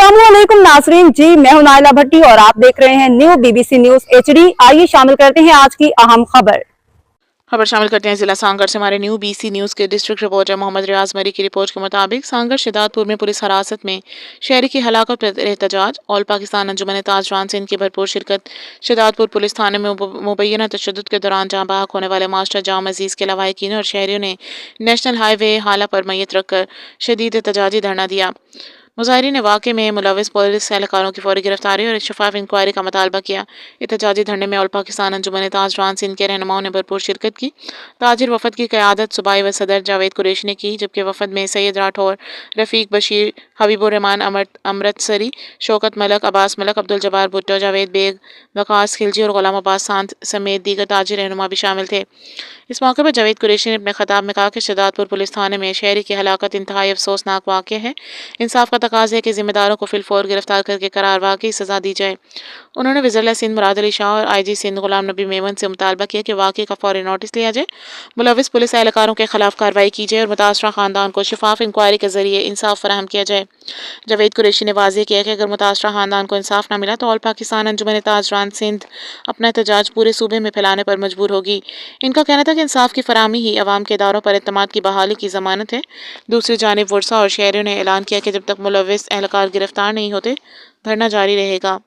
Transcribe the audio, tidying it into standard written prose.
अस्सलामुअलैकुम नाजरीन जी, मैं हूं नाइला भट्टी और आप देख रहे हैं न्यू BBC न्यूज HD। आइए शामिल करते हैं आज की अहम खबर शामिल करते हैं जिला सांगड़ से हमारे न्यू BC न्यूज़ के डिस्ट्रिक्ट रिपोर्टर मोहम्मद रियाज मरी की रिपोर्ट के मुताबिक सांगड़ शिदातपुर में पुलिस हिरासत में शहरी की हलाकत पर एहतजाज। ऑल पाकिस्तान अंजुमन ताजरान सिंध की भरपूर शिरकत। शिदातपुर पुलिस थाने में मुबैना तशद्दुद के दौरान जहाँ बहक होने वाले मास्टर जाम अजीज़ के लवाहिकीन और शहरियों ने नेशनल हाईवे हाला पर मैयत रखकर शदीद एहतजाजी धरना दिया। मुजाहिरीन ने वाक़े में मुलविस पुलिस एहलकारों की फौरी गिरफ्तारी और शफाफ इंक्वायरी का मुतालबा किया। एहतजाजी धरने में ऑल पाकिस्तान अंजुमन ताजरान सिंध के रहनुमाओं ने भरपूर शिरकत की। ताजिर वफद की क़यादत सूबाई व सदर जावेद कुरैशी ने की, जबकि वफद में सैयद राठौर, रफ़ीक बशीर, हबीबुर्रहमान अमृतसरी, शौकत मलक, अब्बास मलक, अब्दुल जब्बार भुट्टो, जावेद बेग, वकास खिलजी और गुलाम अब्बास सांत समेत दीगर ताजिर रहनुमा भी शामिल थे। इस मौके पर जावेद कुरैशी ने अपने खिताब में कहा कि शिदातपुर पुलिस थाने में शहरी की हलाकत इंतहाई अफसोसनाक वाक़या है। इंसाफ का तकाज़ा है कि ज़िम्मेदारों को फिलफौर गिरफ्तार करके करार वाकई सज़ा दी जाए। उन्होंने वज़ीर सिंध मुराद अली शाह और IG सिंध गुलाम नबी मेमन से मुतालबा किया कि वाक़े का फौरी नोटिस लिया जाए, मुलविस पुलिस एहलकारों के खिलाफ कार्रवाई की जाए और मुतासरा ख़ानदान को शफाफ इंक्वायरी के ज़रिए इंसाफ फराहम किया जाए। जावेद कुरैशी ने वाज़ेह किया कि अगर मुतासरा ख़ानदान को इंसाफ न मिला तो ऑल पाकिस्तान अंजुमन ताजरान सिंध अपना एहतजाज पूरे सूबे में फैलाने पर मजबूर होगी। इनका कहना था कि इंसाफ की फराहमी ही अवाम के इदारों पर एतमाद की बहाली की ज़मानत है। दूसरी जानिब वर्सा और शहरियों ने ऐलान किया कि जब तक मुलविस एहलकार गिरफ्तार नहीं होते धरना जारी रहेगा।